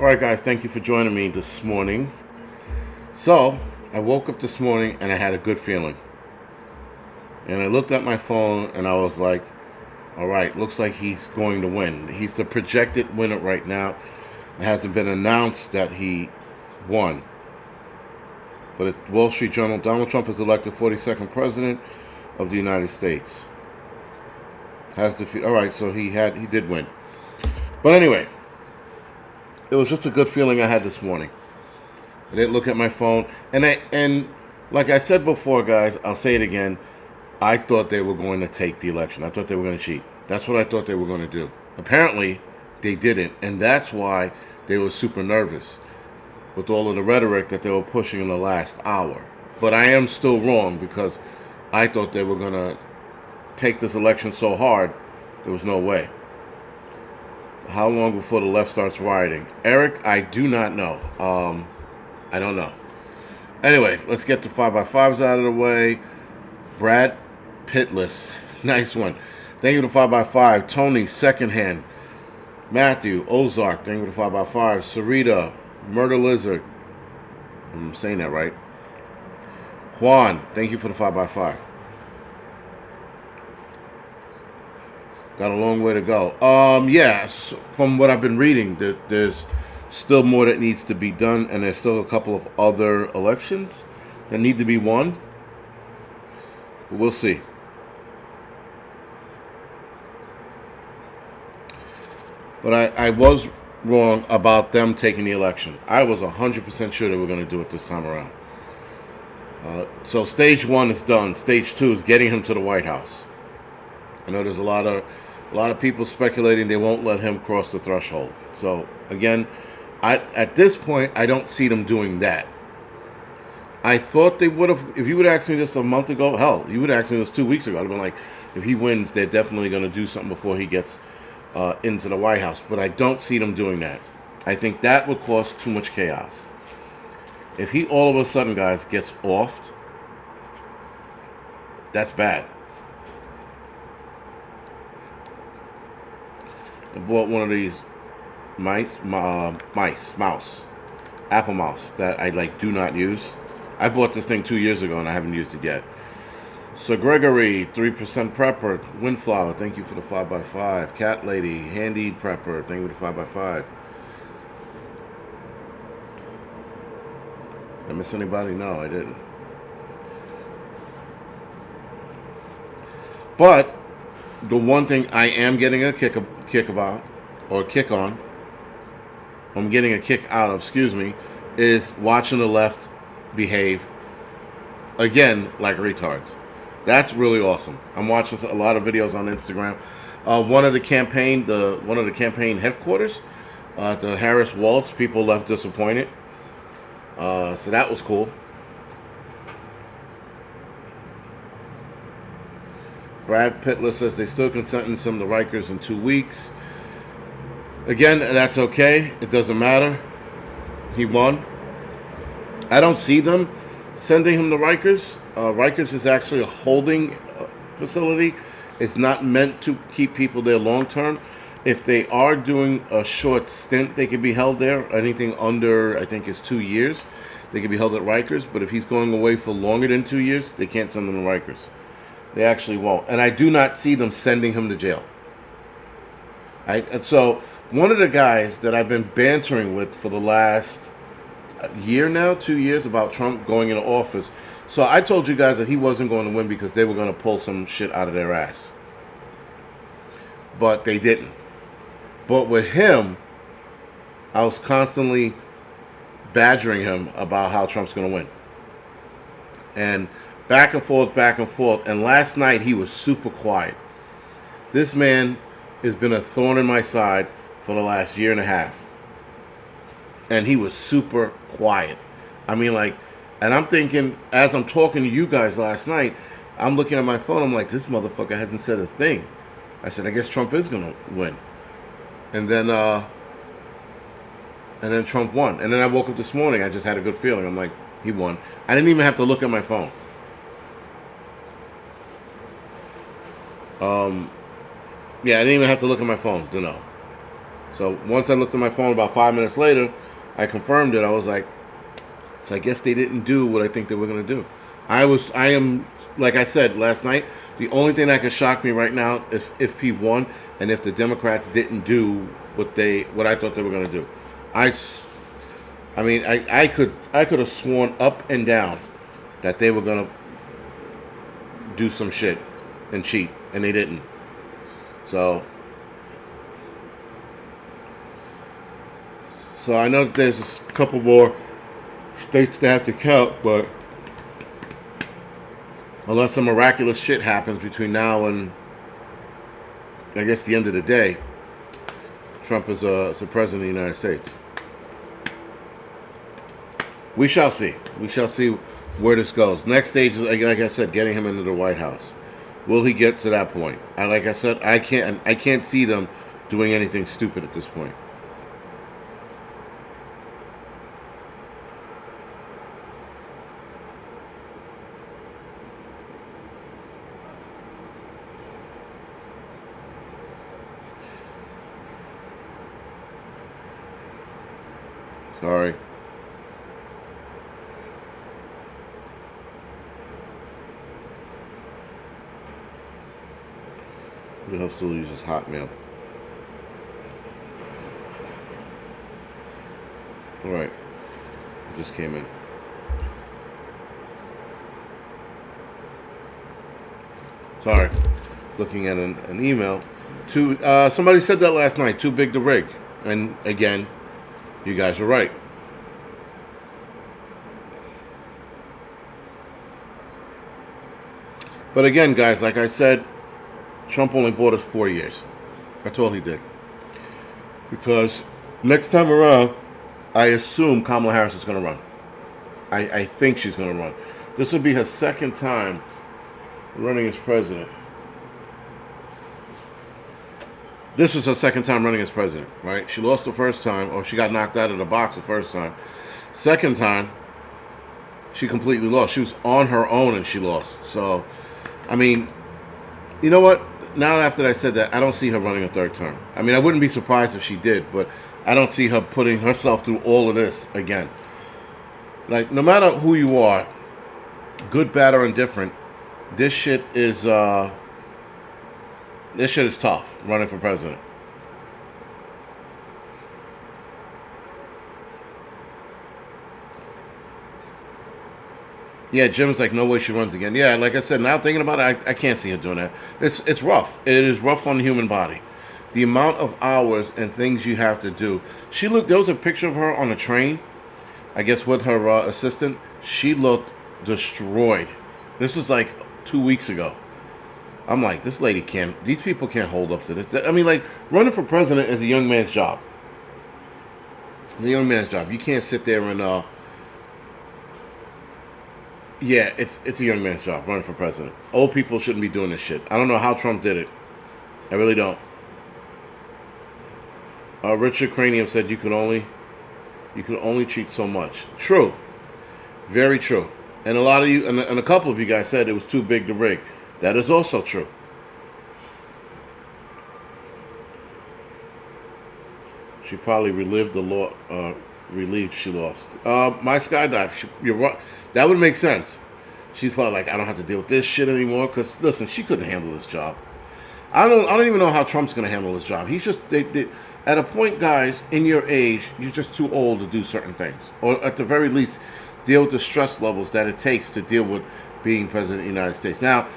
All right, guys, thank you for joining me this morning. So, I woke up this morning and I had a good feeling. And I looked at my phone and I was like, all right, looks like he's going to win. He's the projected winner right now. It hasn't been announced that he won. But at Wall Street Journal, Donald Trump is elected 42nd president of the United States. Has defeated. All right, so he did win. But anyway, it was just a good feeling I had this morning. I didn't look at my phone, and like I said before, guys, I'll say it again. I thought they were going to take the election. I thought they were going to cheat. That's what I thought they were going to do. Apparently, they didn't, and that's why they were super nervous with all of the rhetoric that they were pushing in the last hour. But I am still wrong because I thought they were going to take this election so hard, there was no way. How long before the left starts rioting? Eric, I do not know. I don't know. Anyway, let's get the 5x5s out of the way. Brad Pitless, nice one. Thank you to 5x5. Tony, secondhand. Matthew, Ozark, thank you to 5x5. Sarita, Murder Lizard. I'm saying that right. Juan, thank you for the 5x5. Got a long way to go. Yeah, from what I've been reading, there's still more that needs to be done, and there's still a couple of other elections that need to be won. But we'll see. But I was wrong about them taking the election. I was 100% sure they were going to do it this time around. So stage one is done. Stage two is getting him to the White House. I know there's a lot of people speculating they won't let him cross the threshold. So again, at this point, I don't see them doing that. I thought they would have. If you would ask me this a month ago, hell, you would ask me this 2 weeks ago. I'd have been like, if he wins, they're definitely going to do something before he gets into the White House. But I don't see them doing that. I think that would cause too much chaos. If he all of a sudden, guys, gets offed, that's bad. I bought one of these mouse, Apple mouse that I do not use. I bought this thing 2 years ago and I haven't used it yet. So Gregory, 3% Prepper, Windflower, thank you for the 5x5. Cat Lady, Handy Prepper, thank you for the 5x5. Did I miss anybody? No, I didn't. But the one thing I am getting a kick about, or kick on, I'm getting a kick out of, is watching the left behave again like retards. That's really awesome. I'm watching a lot of videos on Instagram. One of the campaign headquarters, the Harris Waltz, people left disappointed. So that was cool. Brad Pitless says they still can sentence him to Rikers in 2 weeks. Again, that's okay. It doesn't matter. He won. I don't see them sending him to Rikers. Rikers is actually a holding facility. It's not meant to keep people there long term. If they are doing a short stint, they can be held there. Anything under, I think, is 2 years, they can be held at Rikers. But if he's going away for longer than 2 years, they can't send him to Rikers. They actually won't. And I do not see them sending him to jail. And so one of the guys that I've been bantering with for the last year now, 2 years, about Trump going into office. So I told you guys that he wasn't going to win because they were going to pull some shit out of their ass. But they didn't. But with him, I was constantly badgering him about how Trump's going to win. And back and forth. And last night, he was super quiet. This man has been a thorn in my side for the last year and a half. And he was super quiet. I mean, and I'm thinking, as I'm talking to you guys last night, I'm looking at my phone. I'm like, this motherfucker hasn't said a thing. I said, I guess Trump is going to win. And then Trump won. And then I woke up this morning. I just had a good feeling. I'm like, he won. I didn't even have to look at my phone. Yeah, I didn't even have to look at my phone to know. So once I looked at my phone about 5 minutes later, I confirmed it. I was like, so I guess they didn't do what I think they were going to do. I am, like I said last night, the only thing that could shock me right now is if he won and if the Democrats didn't do what I thought they were going to do. I mean, I could have sworn up and down that they were going to do some shit and cheat, and they didn't. So I know that there's a couple more states that have to count, but unless some miraculous shit happens between now and, I guess, the end of the day, Trump is a president of the United States. We shall see. We shall see where this goes. Next stage is, like I said, getting him into the White House. Will he get to that point? Like I said, I can't see them doing anything stupid at this point. Sorry. Who the hell still uses Hotmail? Alright. It just came in. Sorry. Looking at an email. Somebody said that last night. Too big to rig. And again, you guys are right. But again, guys, like I said, Trump only bought us 4 years. That's all he did. Because next time around, I assume Kamala Harris is going to run. I think she's going to run. This will be her second time running as president. This was her second time running as president, right? She lost the first time, or she got knocked out of the box the first time. Second time, she completely lost. She was on her own and she lost. So, I mean, you know what? Now after I said that, I don't see her running a third term. I mean, I wouldn't be surprised if she did, but I don't see her putting herself through all of this again. Like, no matter who you are, good, bad, or indifferent, this shit is tough, running for president. Yeah, Jim's like, no way she runs again. Yeah, like I said, now thinking about it, I can't see her doing that. It's rough. It is rough on the human body. The amount of hours and things you have to do. There was a picture of her on a train, I guess with her assistant. She looked destroyed. This was like 2 weeks ago. I'm like, these people can't hold up to this. I mean, like, running for president is a young man's job. It's a young man's job. You can't sit there and, yeah, it's a young man's job, running for president. Old people shouldn't be doing this shit. I don't know how Trump did it. I really don't. Richard Cranium said you could only cheat so much. True. Very true. And a lot of you, and a couple of you guys said it was too big to rig. That is also true. She probably relieved she lost. My skydive, you're right. That would make sense. She's probably like, I don't have to deal with this shit anymore. Because listen, she couldn't handle this job. I don't even know how Trump's going to handle this job. He's just at a point, guys, in your age, you're just too old to do certain things, or at the very least, deal with the stress levels that it takes to deal with being president of the United States. Now,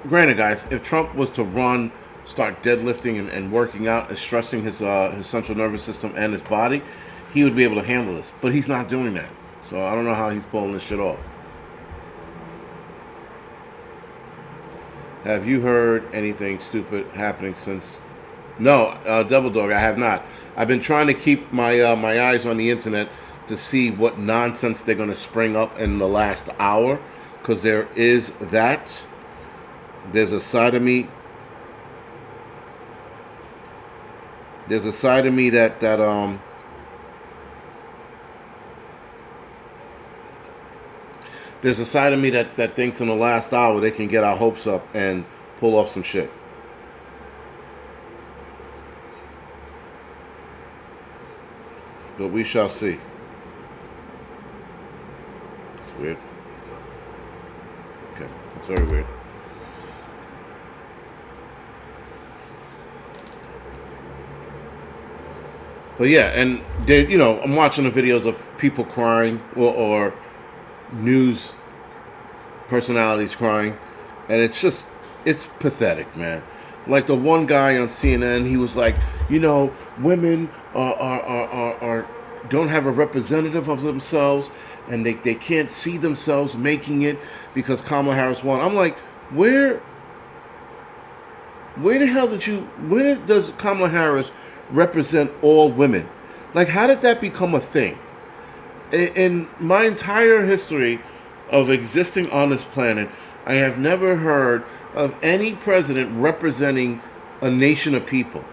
granted, guys, if Trump was to run, start deadlifting and working out and stressing his central nervous system and his body, he would be able to handle this. But he's not doing that. So I don't know how he's pulling this shit off. Have you heard anything stupid happening since? No, Devil Dog, I have not. I've been trying to keep my eyes on the internet to see what nonsense they're going to spring up in the last hour, because there is that. There's a side of me. There's a side of me that there's a side of me that thinks in the last hour they can get our hopes up and pull off some shit. But we shall see. It's weird. Okay, that's very weird. But yeah, and they, I'm watching the videos of people crying or news personalities crying, and it's pathetic, man. Like the one guy on CNN, he was like, women are don't have a representative of themselves, and they can't see themselves making it because Kamala Harris won. I'm like, where the hell does Kamala Harris represent all women? Like, how did that become a thing? In my entire history of existing on this planet, I have never heard of any president representing a nation of people.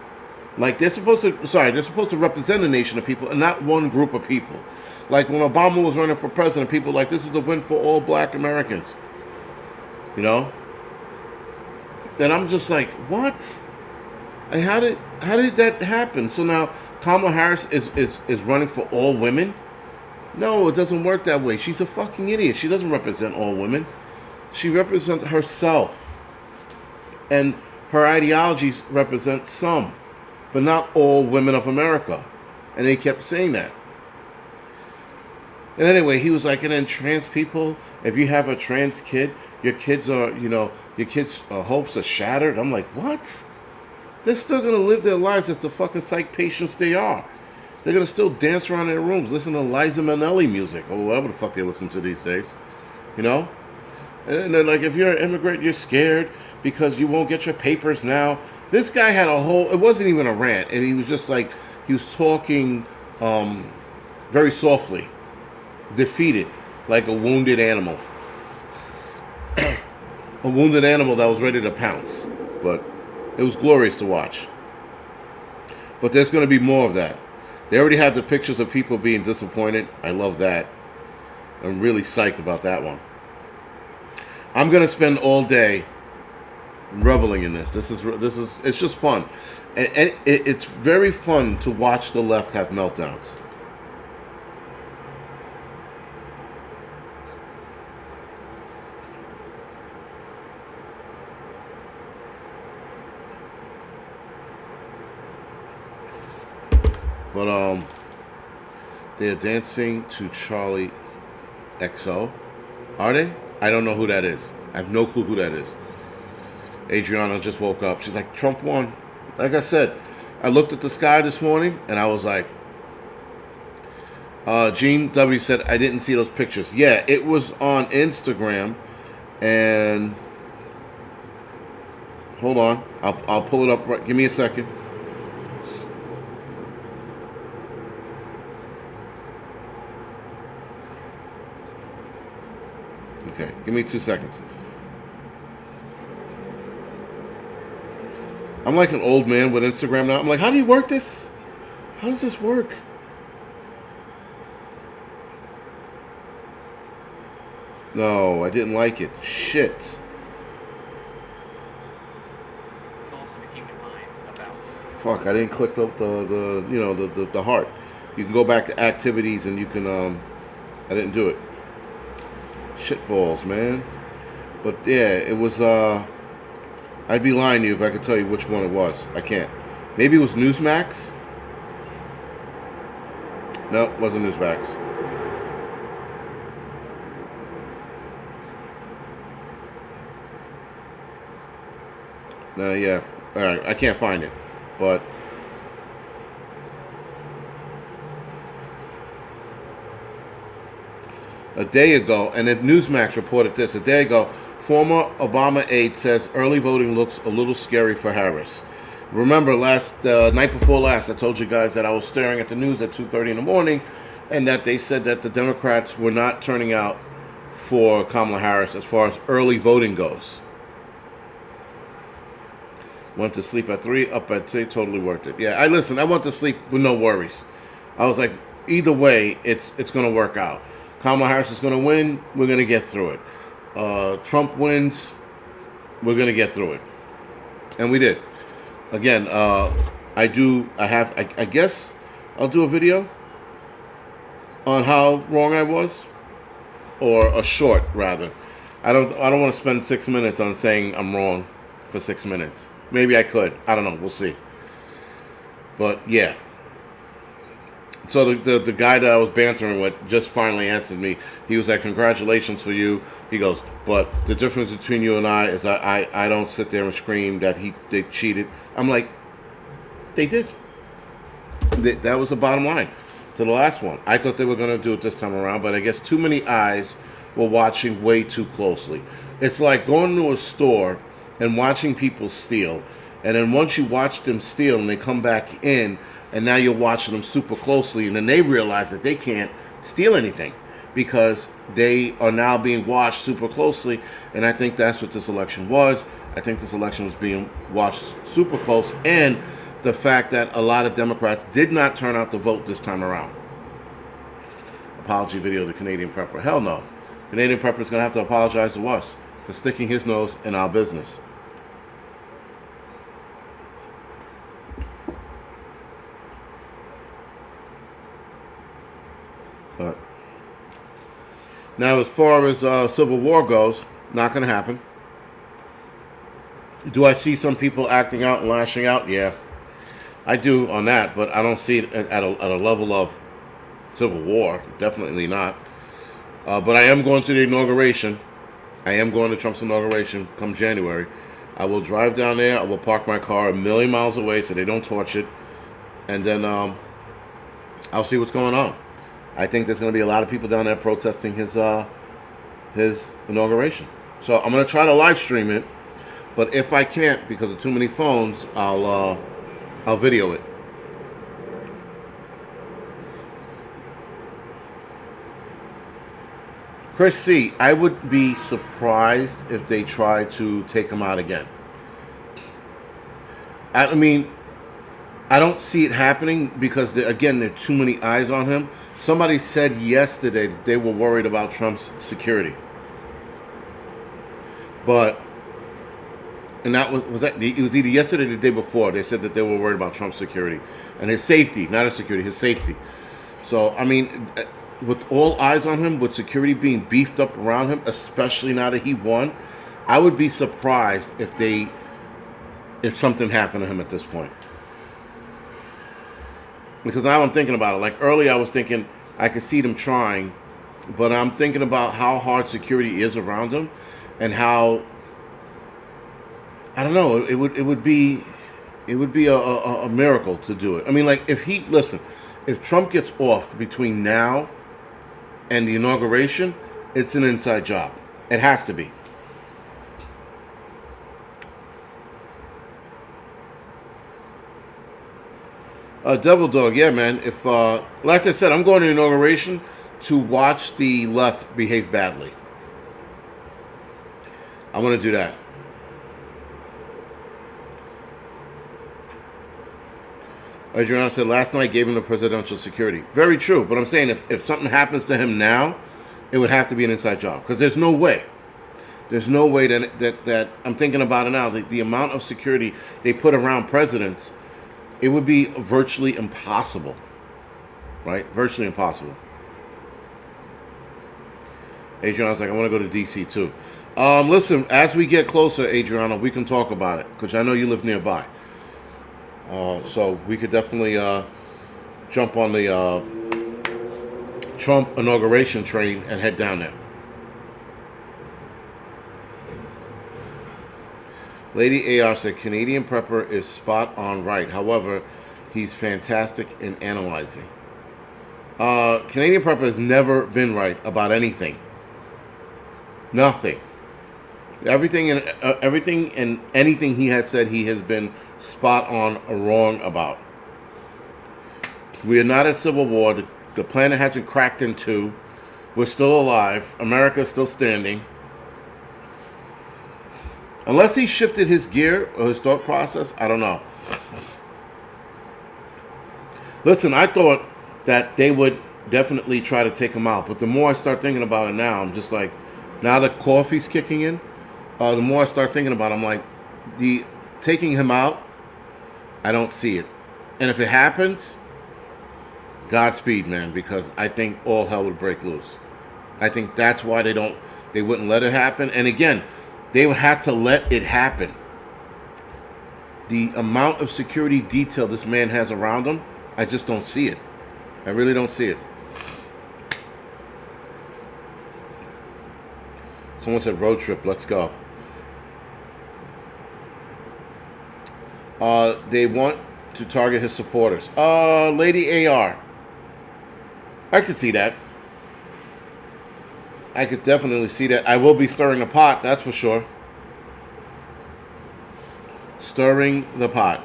Like, they're supposed to represent a nation of people and not one group of people. Like when Obama was running for president, people were like, this is a win for all black Americans. And I'm just like, what? And how did that happen? So now Kamala Harris is running for all women? No, it doesn't work that way. She's a fucking idiot. She doesn't represent all women. She represents herself. And her ideologies represent some, but not all women of America. And they kept saying that. And anyway, he was like, and then trans people, if you have a trans kid, your kids' hopes are shattered. I'm like, what? They're still going to live their lives as the fucking psych patients they are. They're going to still dance around their rooms, listen to Liza Minnelli music, or whatever the fuck they listen to these days. And then, like, if you're an immigrant, you're scared because you won't get your papers now. This guy had it wasn't even a rant, and he was just like, he was talking very softly, defeated, like a wounded animal. A wounded animal that was ready to pounce. But it was glorious to watch. But there's going to be more of that. They already have the pictures of people being disappointed. I love that. I'm really psyched about that one. I'm going to spend all day reveling in this. It's just fun. And it's very fun to watch the left have meltdowns. But they're dancing to Charlie XO. Are they? I don't know who that is. I have no clue who that is. Adriana just woke up. She's like, Trump won. Like I said, I looked at the sky this morning and I was like, Gene W said, I didn't see those pictures. Yeah, it was on Instagram, and hold on. I'll pull it up. Right. Give me a second. Okay, give me 2 seconds. I'm like an old man with Instagram now. I'm like, how do you work this? How does this work? No, I didn't like it. Shit. Fuck, I didn't click the heart. You can go back to activities and you can I didn't do it. Shit balls, man. But yeah, it was I'd be lying to you if I could tell you which one it was. I can't. Maybe it was Newsmax? No, it wasn't Newsmax. No, yeah. Alright, I can't find it. But a day ago, and then Newsmax reported this, a day ago, former Obama aide says early voting looks a little scary for Harris. Remember, night before last, I told you guys that I was staring at the news at 2:30 in the morning, and that they said that the Democrats were not turning out for Kamala Harris as far as early voting goes. Went to sleep at 3, up at 2, totally worth it. Yeah, I went to sleep with no worries. I was like, either way, it's going to work out. Kamala Harris is going to win, we're going to get through it. Trump wins, we're going to get through it. And we did. Again, I guess I'll do a video on how wrong I was, or a short rather. I don't want to spend 6 minutes on saying I'm wrong for 6 minutes. Maybe I could. I don't know. We'll see. But yeah. So the guy that I was bantering with just finally answered me. He was like, "Congratulations for you." He goes, "But the difference between you and I is I don't sit there and scream that they cheated." I'm like, they did. That was the bottom line to the last one. I thought they were going to do it this time around, but I guess too many eyes were watching way too closely. It's like going to a store and watching people steal, and then once you watch them steal and they come back in, and now you're watching them super closely, and then they realize that they can't steal anything because they are now being watched super closely. And I think that's what this election was. I think this election was being watched super close, and the fact that a lot of Democrats did not turn out to vote this time around. Apology video of the Canadian Prepper. Hell no. Canadian Prepper is going to have to apologize to us for sticking his nose in our business. But now, as far as Civil War goes, not going to happen. Do I see some people acting out and lashing out? Yeah, I do on that, but I don't see it at a level of Civil War. Definitely not. But I am going to the inauguration. I am going to Trump's inauguration come January. I will drive down there. I will park my car a million miles away so they don't torch it. And then I'll see what's going on. I think there's going to be a lot of people down there protesting his inauguration. So I'm going to try to live stream it. But if I can't because of too many phones, I'll video it. Chris C., I would be surprised if they try to take him out again. I mean, I don't see it happening because, again, there are too many eyes on him. Somebody said yesterday that they were worried about Trump's security. But, and that was that, it was either yesterday or the day before, they said that they were worried about Trump's security. And his safety, not his security, his safety. So, I mean, with all eyes on him, with security being beefed up around him, especially now that he won, I would be surprised if something happened to him at this point. Because now I'm thinking about it. Like earlier I was thinking I could see them trying, but I'm thinking about how hard security is around him and how, I don't know, it would be a miracle to do it. I mean, like if Trump gets off between now and the inauguration, it's an inside job. It has to be. Devil Dog, yeah, man. If, like I said, I'm going to the inauguration to watch the left behave badly. I want to do that. Adriana said last night gave him the presidential security. Very true, but I'm saying if something happens to him now, it would have to be an inside job because there's no way. There's no way that I'm thinking about it now. The amount of security they put around presidents, it would be virtually impossible, right? Virtually impossible. Adriana's like, I want to go to D.C. too. Listen, as we get closer, Adriana, we can talk about it because I know you live nearby. So we could definitely jump on the Trump inauguration train and head down there. Lady AR said, Canadian Prepper is spot on right. However, he's fantastic in analyzing. Canadian Prepper has never been right about anything. Nothing. Everything and anything he has said, he has been spot on wrong about. We are not at civil war. The planet hasn't cracked in two. We're still alive. America is still standing. Unless he shifted his gear or his thought process, I don't know. Listen, I thought that they would definitely try to take him out. But the more I start thinking about it now, I'm just like, now that coffee's kicking in, the more I start thinking about it, I'm like, the taking him out, I don't see it. And if it happens, Godspeed, man, because I think all hell would break loose. I think that's why they wouldn't let it happen. And again, they would have to let it happen. The amount of security detail this man has around him, I just don't see it. I really don't see it. Someone said road trip, let's go. They want to target his supporters. Lady AR. I could see that. I could definitely see that. I will be stirring the pot, that's for sure. Stirring the pot.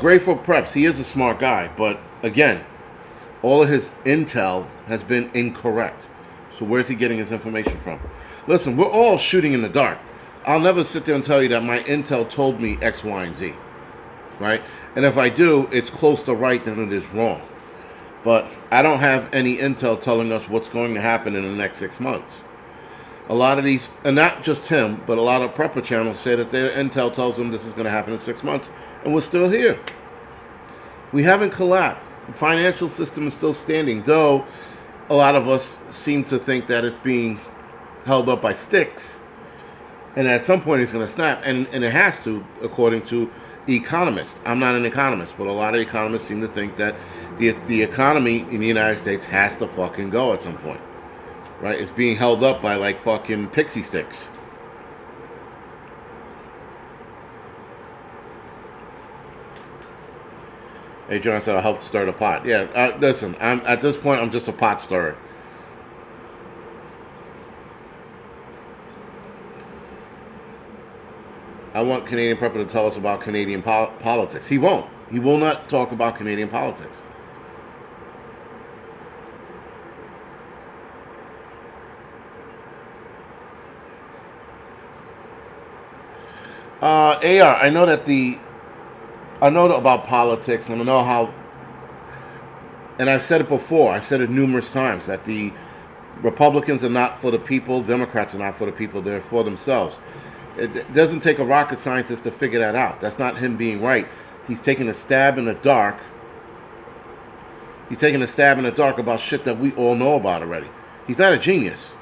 Grateful Preps, he is a smart guy, but again, all of his intel has been incorrect. So where's he getting his information from? Listen, we're all shooting in the dark. I'll never sit there and tell you that my intel told me X, Y, and Z. Right? And if I do, it's close to right than it is wrong. But I don't have any intel telling us what's going to happen in the next 6 months. A lot of these, and not just him, but a lot of prepper channels say that their intel tells them this is going to happen in 6 months, and we're still here. We haven't collapsed. The financial system is still standing, though a lot of us seem to think that it's being held up by sticks, and at some point it's going to snap, and it has to, according to economists. I'm not an economist, but a lot of economists seem to think that the economy in the United States has to fucking go at some point. Right? It's being held up by like fucking pixie sticks. Hey, John said I'll help stir the pot. Yeah, listen, at this point I'm just a pot stirrer. I want Canadian Prepper to tell us about Canadian politics. He won't. He will not talk about Canadian politics. AR, I know about politics, and I know how, and I've said it before, I've said it numerous times, that the Republicans are not for the people, Democrats are not for the people, they're for themselves. It doesn't take a rocket scientist to figure that out. That's not him being right. He's taking a stab in the dark. He's taking a stab in the dark about shit that we all know about already. He's not a genius.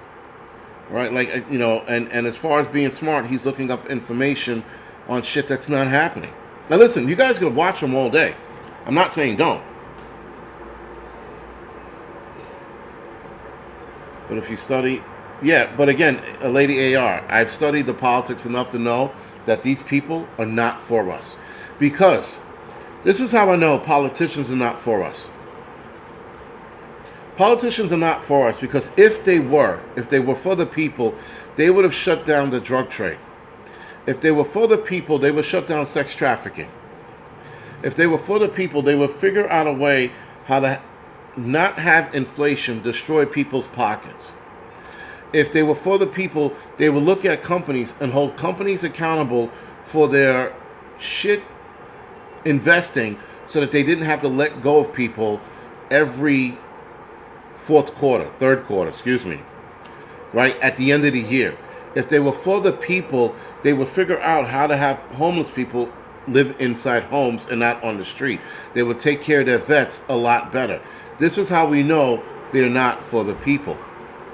Right? Like, you know, and as far as being smart, he's looking up information on shit that's not happening. Now listen, you guys can watch him all day. I'm not saying don't. But if you study, yeah, but again, Lady AR, I've studied the politics enough to know that these people are not for us. Because this is how I know politicians are not for us. Politicians are not for us because if they were for the people, they would have shut down the drug trade. If they were for the people, they would shut down sex trafficking. If they were for the people, they would figure out a way how to not have inflation destroy people's pockets. If they were for the people, they would look at companies and hold companies accountable for their shit investing so that they didn't have to let go of people every third quarter, right, at the end of the year. If they were for the people, they would figure out how to have homeless people live inside homes and not on the street. They would take care of their vets a lot better. This is how we know they're not for the people.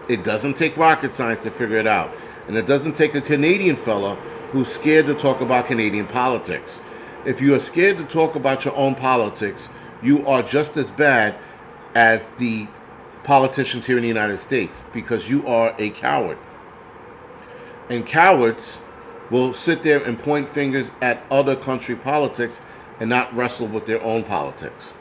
It doesn't take rocket science to figure it out. And it doesn't take a Canadian fella who's scared to talk about Canadian politics. If you are scared to talk about your own politics, you are just as bad as the politicians here in the United States, because you are a coward. And cowards will sit there and point fingers at other country politics and not wrestle with their own politics.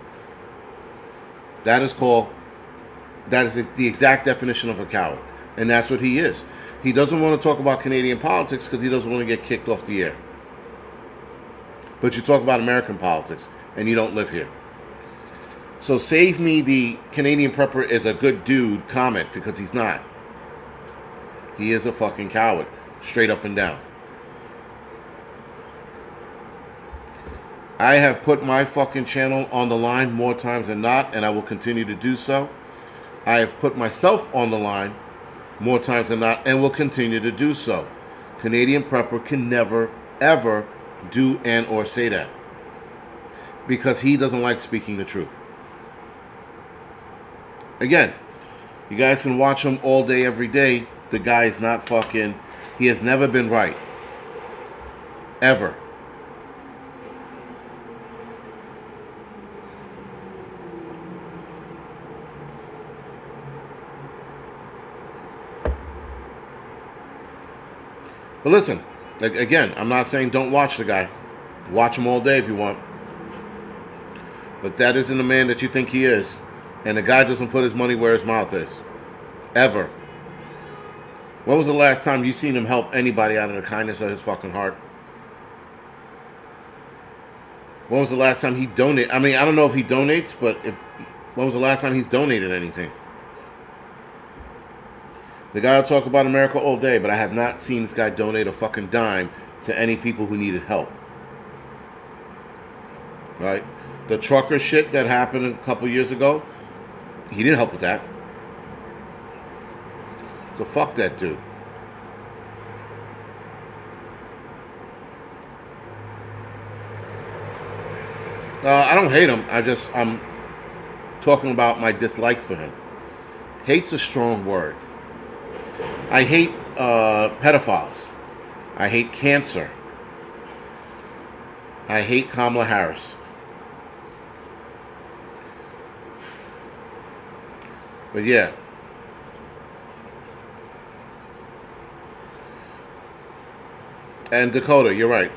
That is the exact definition of a coward. And that's what he is. He doesn't want to talk about Canadian politics because he doesn't want to get kicked off the air. But you talk about American politics and you don't live here. So save me the Canadian Prepper is a good dude comment, because he's not. He is a fucking coward, straight up and down. I have put my fucking channel on the line more times than not, and I will continue to do so. I have put myself on the line more times than not, and will continue to do so. Canadian Prepper can never, ever do and or say that. because he doesn't like speaking the truth. Again, you guys can watch him all day, every day. The guy is not fucking... He has never been right. Ever. But listen, again, I'm not saying don't watch the guy. Watch him all day if you want. But that isn't the man that you think he is. And the guy doesn't put his money where his mouth is. Ever. When was the last time you seen him help anybody out of the kindness of his fucking heart? When was the last time he donated? I mean, I don't know if he donates, but when was the last time he's donated anything? The guy will talk about America all day, but I have not seen this guy donate a fucking dime to any people who needed help. Right? The trucker shit that happened a couple years ago, he didn't help with that. So fuck that dude. I don't hate him. I'm talking about my dislike for him. Hate's a strong word. I hate pedophiles. I hate cancer. I hate Kamala Harris. But yeah. And Dakota, you're right.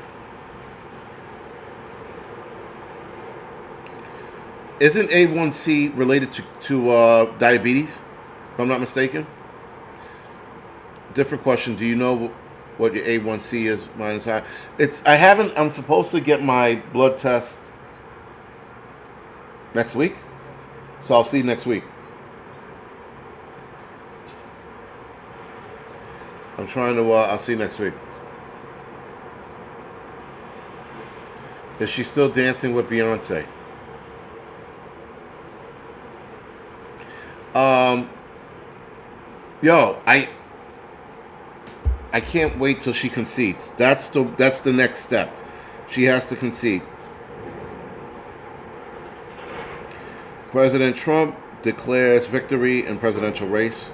Isn't A1C related to diabetes, if I'm not mistaken? Different question. Do you know what your A1C is? Mine is high. I'm supposed to get my blood test next week. So I'll see you next week. I'll see you next week. Is she still dancing with Beyonce? I can't wait till she concedes. That's the next step. She has to concede. President Trump declares victory in presidential race.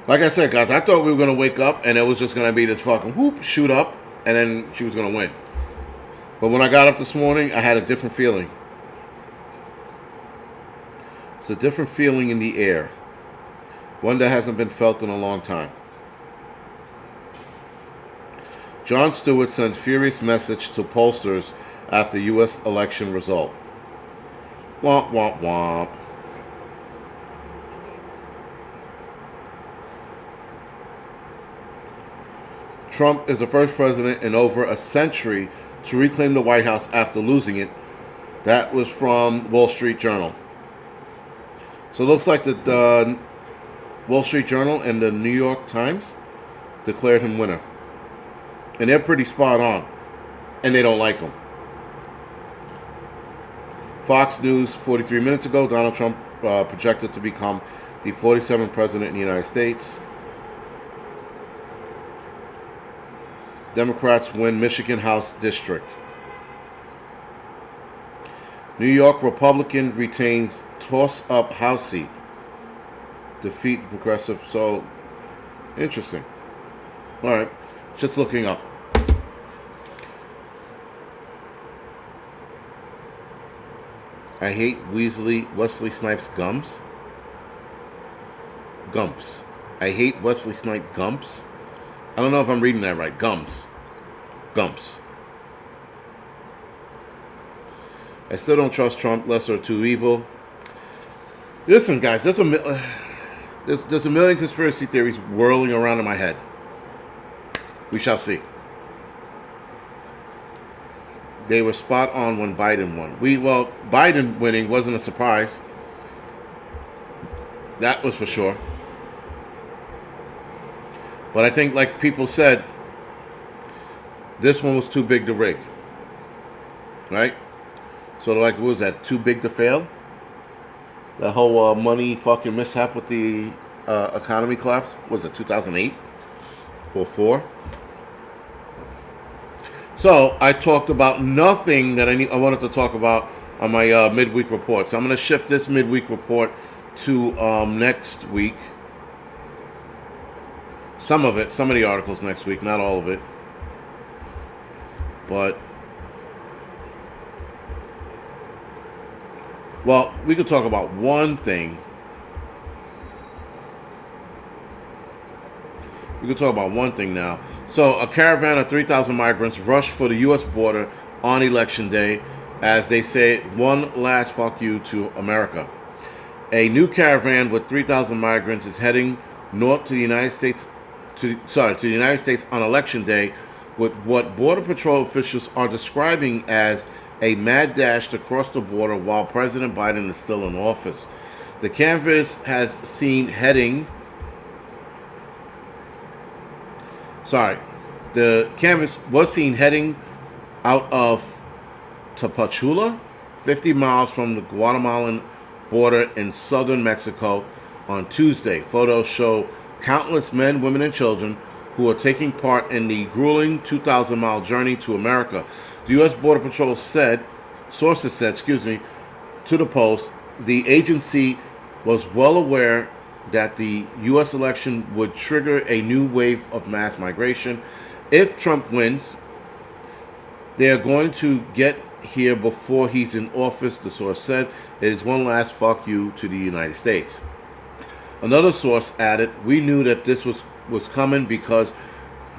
Like I said, guys, I thought we were going to wake up and it was just going to be this fucking whoop, shoot up, and then she was going to win. But when I got up this morning, I had a different feeling. It's a different feeling in the air. One that hasn't been felt in a long time. Jon Stewart sends furious message to pollsters after U.S. election result. Womp, womp, womp. Trump is the first president in over a century to reclaim the White House after losing it. That was from Wall Street Journal. So it looks like the Wall Street Journal and the New York Times declared him winner. And they're pretty spot on. And they don't like him. Fox News 43 minutes ago, Donald Trump projected to become the 47th president in the United States. Democrats win Michigan House District. New York Republican retains toss-up House seat. Defeat progressive. So, interesting. All right. Just looking up. I hate Wesley Snipes gums. Gumps. I hate Wesley Snipes gumps. I don't know if I'm reading that right. Gumps. I still don't trust Trump. Lesser of two evil. Listen, guys, there's a million conspiracy theories whirling around in my head. We shall see. They were spot on when Biden won. Biden winning wasn't a surprise. That was for sure. But I think, like people said, this one was too big to rig. Right? So, like, what was that? Too big to fail? That whole money fucking mishap with the economy collapse? Was it 2008? Or 4? So I talked about nothing that I wanted to talk about on my midweek report. So I'm going to shift this midweek report to next week. Some of the articles next week, not all of it. But, well, we could talk about one thing. We could talk about one thing now. So, a caravan of 3,000 migrants rushed for the U.S. border on Election Day as they say one last fuck you to America. A new caravan with 3,000 migrants is heading north to the United States, to the United States on Election Day, with what Border Patrol officials are describing as a mad dash to cross the border while President Biden is still in office. The canvas has seen heading. The canvas was seen heading out of Tapachula, 50 miles from the Guatemalan border in southern Mexico on Tuesday. Photos show countless men, women, and children who are taking part in the grueling 2,000-mile journey to America. The U.S. Border Patrol sources said, to the Post, the agency was well aware that the U.S. election would trigger a new wave of mass migration. If Trump wins, they are going to get here before he's in office, the source said. It is one last fuck you to the United States. Another source added, we knew that this was coming because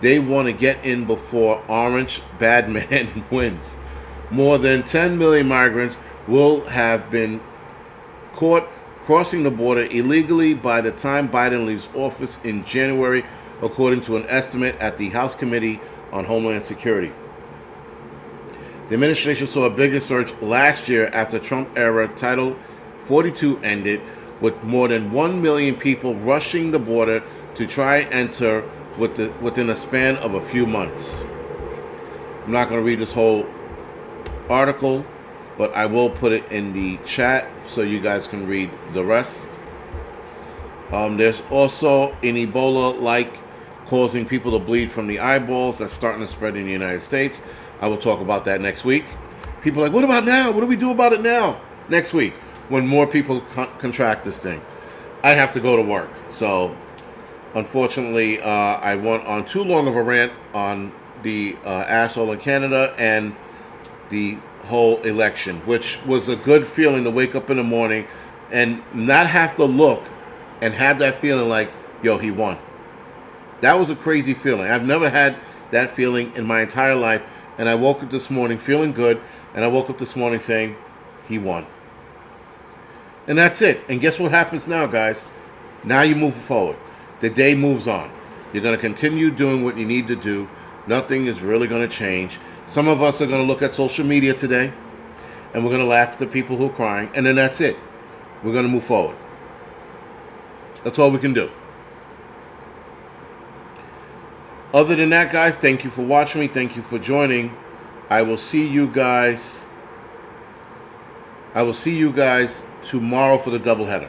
they want to get in before Orange Bad Man wins. More than 10 million migrants will have been caught crossing the border illegally by the time Biden leaves office in January, according to an estimate at the House Committee on Homeland Security. The administration saw a bigger surge last year after Trump-era Title 42 ended, with more than 1 million people rushing the border to try and enter within a span of a few months. I'm not going to read this whole article, but I will put it in the chat so you guys can read the rest. There's also an Ebola-like causing people to bleed from the eyeballs that's starting to spread in the United States. I will talk about that next week. People are like, what about now? What do we do about it now? Next week, when more people contract this thing. I have to go to work. So, unfortunately, I went on too long of a rant on the asshole in Canada and the whole election, which was a good feeling to wake up in the morning and not have to look and have that feeling like, yo, he won. That was a crazy feeling. I've never had that feeling in my entire life, and I woke up this morning feeling good, and I woke up this morning saying, he won. And that's it. And guess what happens now, guys? Now you move forward. The day moves on. You're going to continue doing what you need to do. Nothing is really going to change. Some of us are going to look at social media today, and we're going to laugh at the people who are crying, and then that's it. We're going to move forward. That's all we can do. Other than that, guys, thank you for watching me. Thank you for joining. I will see you guys tomorrow for the doubleheader.